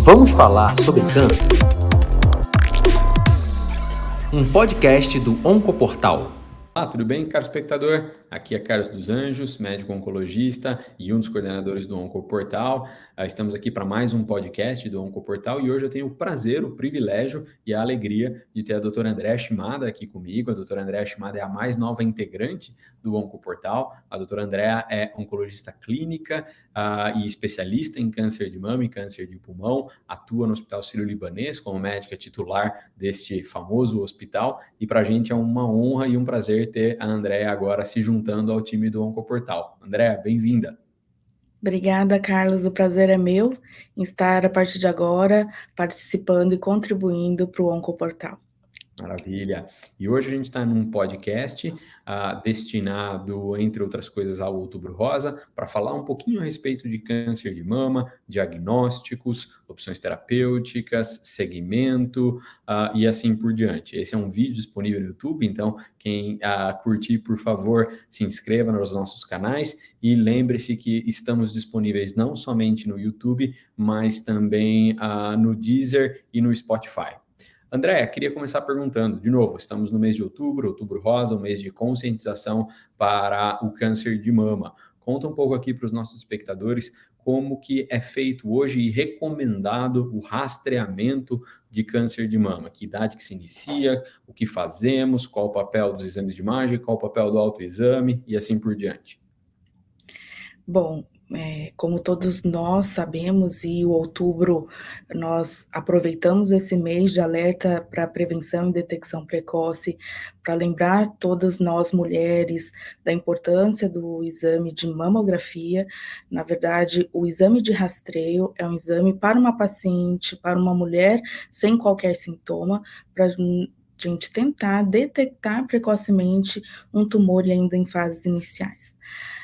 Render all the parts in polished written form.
Vamos falar sobre câncer? Um podcast do Oncoportal. Olá, tudo bem, caro espectador? Aqui é Carlos dos Anjos, médico oncologista e um dos coordenadores do Oncoportal. Estamos aqui para mais um podcast do Oncoportal e hoje eu tenho o prazer, o privilégio e a alegria de ter a doutora Andréa Shimada aqui comigo. A doutora Andréa Shimada é a mais nova integrante do Oncoportal. A doutora Andréa é oncologista clínica e especialista em câncer de mama e câncer de pulmão, atua no Hospital Sírio-Libanês como médica titular deste famoso hospital e para a gente é uma honra e um prazer ter a Andréa agora se juntando ao time do Oncoportal. Andréa, bem-vinda. Obrigada, Carlos. O prazer é meu em estar, a partir de agora, participando e contribuindo para o Oncoportal. Maravilha. E hoje a gente está num podcast destinado, entre outras coisas, ao Outubro Rosa, para falar um pouquinho a respeito de câncer de mama, diagnósticos, opções terapêuticas, segmento e assim por diante. Esse é um vídeo disponível no YouTube, então quem curtir, por favor, se inscreva nos nossos canais e lembre-se que estamos disponíveis não somente no YouTube, mas também no Deezer e no Spotify. André, queria começar perguntando, de novo, estamos no mês de outubro, outubro rosa, um mês de conscientização para o câncer de mama. Conta um pouco aqui para os nossos espectadores como que é feito hoje e recomendado o rastreamento de câncer de mama, que idade que se inicia, o que fazemos, qual o papel dos exames de imagem, qual o papel do autoexame e assim por diante. Bom, como todos nós sabemos, e o outubro nós aproveitamos esse mês de alerta para prevenção e detecção precoce, para lembrar todas nós mulheres da importância do exame de mamografia. Na verdade, o exame de rastreio é um exame para uma paciente, para uma mulher sem qualquer sintoma, para gente tentar detectar precocemente um tumor ainda em fases iniciais.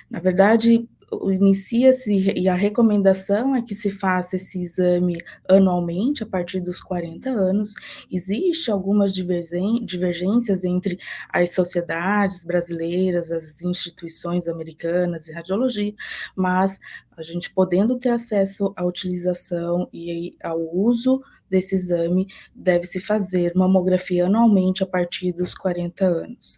Na verdade, inicia-se e a recomendação é que se faça esse exame anualmente, a partir dos 40 anos. Existe algumas divergências entre as sociedades brasileiras, as instituições americanas de radiologia, mas a gente podendo ter acesso à utilização e ao uso desse exame, deve-se fazer mamografia anualmente a partir dos 40 anos.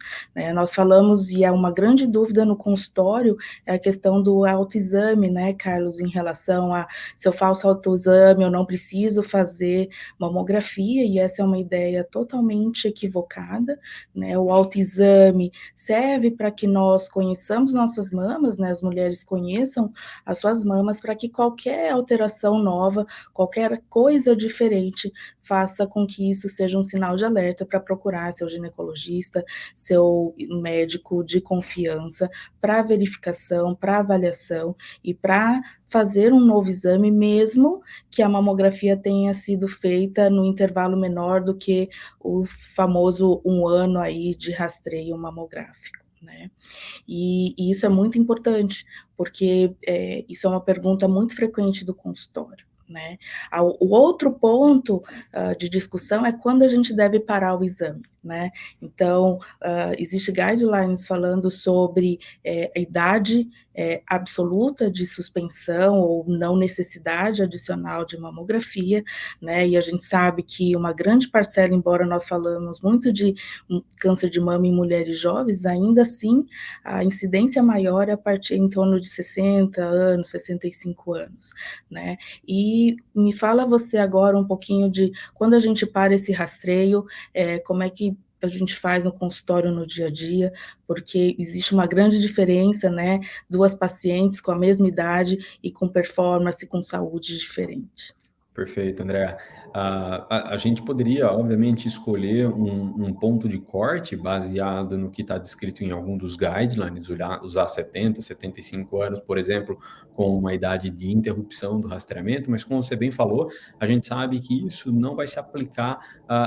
Nós falamos, e é uma grande dúvida no consultório, é a questão do autoexame, né, Carlos, em relação a se eu faço autoexame, eu não preciso fazer mamografia, e essa é uma ideia totalmente equivocada, né? O autoexame serve para que nós conheçamos nossas mamas, né, as mulheres conheçam as suas mamas, para que qualquer alteração nova, qualquer coisa diferente, faça com que isso seja um sinal de alerta para procurar seu ginecologista, seu médico de confiança, para verificação, para avaliação e para fazer um novo exame, mesmo que a mamografia tenha sido feita no intervalo menor do que o famoso 1 ano aí de rastreio mamográfico, né? E isso é muito importante, porque isso é uma pergunta muito frequente do consultório, né? O outro ponto de discussão é quando a gente deve parar o exame, né? Então, existe guidelines falando sobre a idade absoluta de suspensão ou não necessidade adicional de mamografia, né? E a gente sabe que uma grande parcela, embora nós falamos muito de câncer de mama em mulheres jovens, ainda assim a incidência maior é a partir em torno de 60 anos, 65 anos, né? E me fala você agora um pouquinho de quando a gente para esse rastreio, como é que a gente faz no consultório no dia a dia, porque existe uma grande diferença, né? Duas pacientes com a mesma idade e com performance, com saúde diferente. Perfeito, André. A gente poderia, obviamente, escolher um ponto de corte baseado no que está descrito em algum dos guidelines, usar 70, 75 anos, por exemplo, com uma idade de interrupção do rastreamento, mas como você bem falou, a gente sabe que isso não vai se aplicar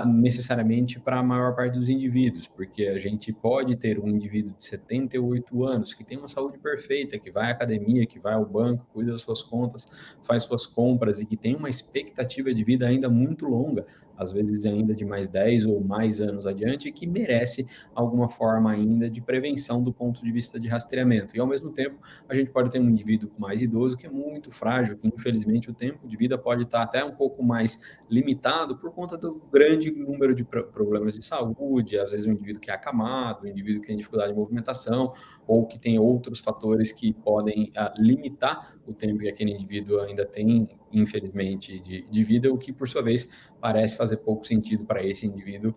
necessariamente para a maior parte dos indivíduos, porque a gente pode ter um indivíduo de 78 anos que tem uma saúde perfeita, que vai à academia, que vai ao banco, cuida das suas contas, faz suas compras e que tem uma expectativa de vida ainda muito longa, às vezes ainda de mais 10 ou mais anos adiante, que merece alguma forma ainda de prevenção do ponto de vista de rastreamento. E, ao mesmo tempo, a gente pode ter um indivíduo mais idoso que é muito frágil, que, infelizmente, o tempo de vida pode estar até um pouco mais limitado por conta do grande número de problemas de saúde, às vezes um indivíduo que é acamado, um indivíduo que tem dificuldade de movimentação, ou que tem outros fatores que podem limitar o tempo que aquele indivíduo ainda tem, infelizmente, de vida, o que, por sua vez, parece fazer pouco sentido para esse indivíduo,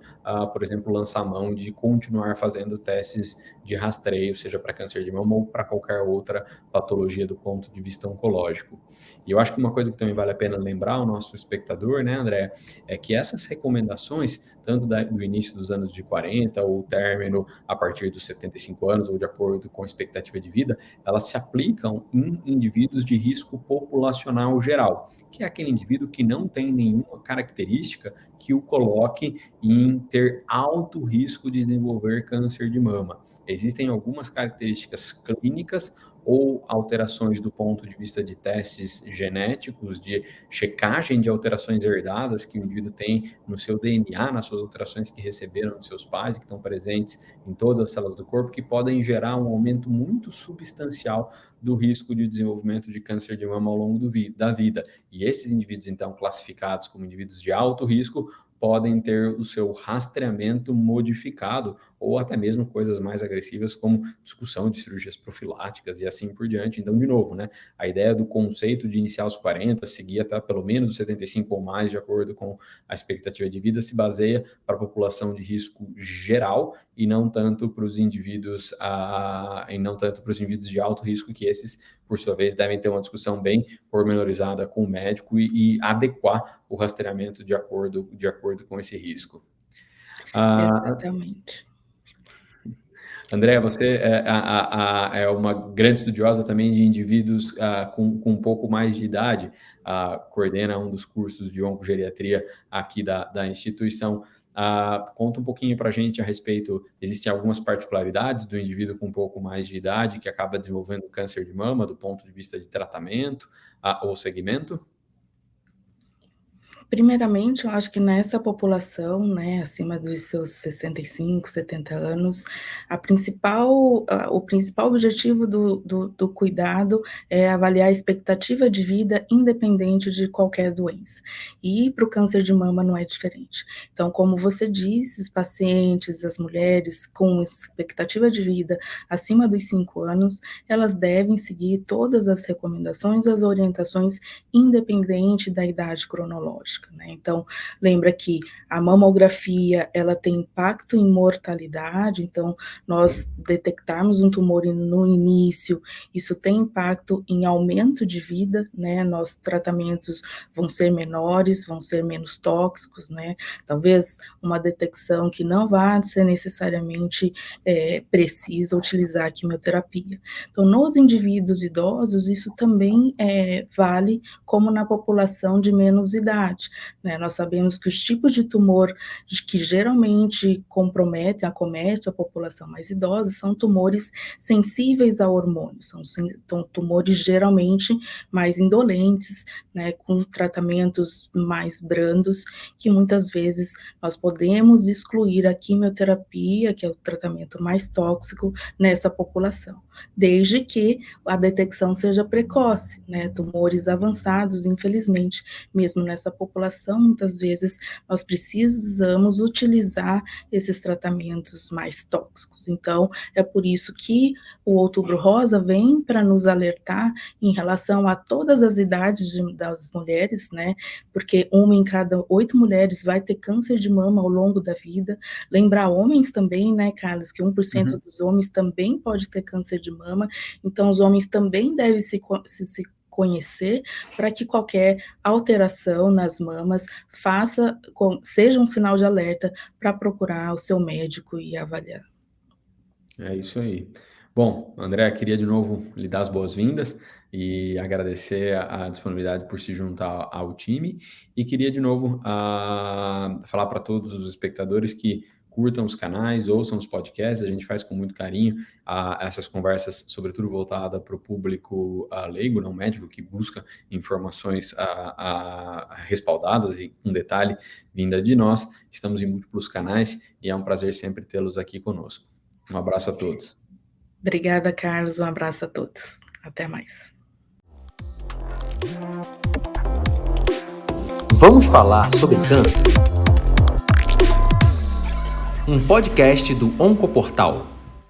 por exemplo, lançar mão de continuar fazendo testes de rastreio, seja para câncer de mama ou para qualquer outra patologia do ponto de vista oncológico. E eu acho que uma coisa que também vale a pena lembrar ao nosso espectador, né, André, é que essas recomendações, tanto do início dos anos de 40 ou término a partir dos 75 anos ou de acordo com a expectativa de vida, elas se aplicam em indivíduos de risco populacional geral, que é aquele indivíduo que não tem nenhuma característica que o coloque em ter alto risco de desenvolver câncer de mama. Existem algumas características clínicas ou alterações do ponto de vista de testes genéticos, de checagem de alterações herdadas que o indivíduo tem no seu DNA, nas suas alterações que receberam dos seus pais e que estão presentes em todas as células do corpo, que podem gerar um aumento muito substancial do risco de desenvolvimento de câncer de mama ao longo da vida. E esses indivíduos, então, classificados como indivíduos de alto risco, podem ter o seu rastreamento modificado, ou até mesmo coisas mais agressivas, como discussão de cirurgias profiláticas e assim por diante. Então, de novo, né, a ideia do conceito de iniciar aos 40, seguir até pelo menos os 75 ou mais, de acordo com a expectativa de vida, se baseia para a população de risco geral e não tanto para os indivíduos de alto risco, que esses, por sua vez, devem ter uma discussão bem pormenorizada com o médico e adequar o rastreamento de acordo com esse risco. Exatamente. André, você é uma grande estudiosa também de indivíduos com um pouco mais de idade, coordena um dos cursos de oncogeriatria aqui da instituição. Conta um pouquinho para a gente a respeito, existem algumas particularidades do indivíduo com um pouco mais de idade que acaba desenvolvendo câncer de mama do ponto de vista de tratamento ou segmento? Primeiramente, eu acho que nessa população, né, acima dos seus 65, 70 anos, o principal objetivo do cuidado é avaliar a expectativa de vida independente de qualquer doença. E para o câncer de mama não é diferente. Então, como você disse, os pacientes, as mulheres com expectativa de vida acima dos 5 anos, elas devem seguir todas as recomendações, as orientações, independente da idade cronológica. Né? Então, lembra que a mamografia, ela tem impacto em mortalidade, então, nós detectarmos um tumor no início, isso tem impacto em aumento de vida, né? Nossos tratamentos vão ser menores, vão ser menos tóxicos, né? Talvez uma detecção que não vai ser necessariamente precisa utilizar a quimioterapia. Então, nos indivíduos idosos, isso também vale como na população de menos idade. Né? Nós sabemos que os tipos de tumor que geralmente acometem a população mais idosa são tumores sensíveis a hormônios, são tumores geralmente mais indolentes, né, com tratamentos mais brandos, que muitas vezes nós podemos excluir a quimioterapia, que é o tratamento mais tóxico, nessa população, desde que a detecção seja precoce, né, tumores avançados, infelizmente, mesmo nessa população, muitas vezes nós precisamos utilizar esses tratamentos mais tóxicos. Então, é por isso que o Outubro Rosa vem para nos alertar em relação a todas as idades das mulheres, né, porque uma em cada 8 mulheres vai ter câncer de mama ao longo da vida. Lembrar homens também, né, Carlos, que 1% dos homens também pode ter câncer de mama, então os homens também devem se conhecer para que qualquer alteração nas mamas seja um sinal de alerta para procurar o seu médico e avaliar. É isso aí. Bom, André, queria de novo lhe dar as boas-vindas e agradecer a disponibilidade por se juntar ao time. E queria de novo falar para todos os espectadores que curtam os canais, ouçam os podcasts, a gente faz com muito carinho essas conversas, sobretudo voltada para o público leigo, não médico, que busca informações respaldadas e com detalhe vinda de nós. Estamos em múltiplos canais e é um prazer sempre tê-los aqui conosco. Um abraço a todos. Obrigada, Carlos. Um abraço a todos. Até mais. Vamos falar sobre câncer? Um podcast do Oncoportal.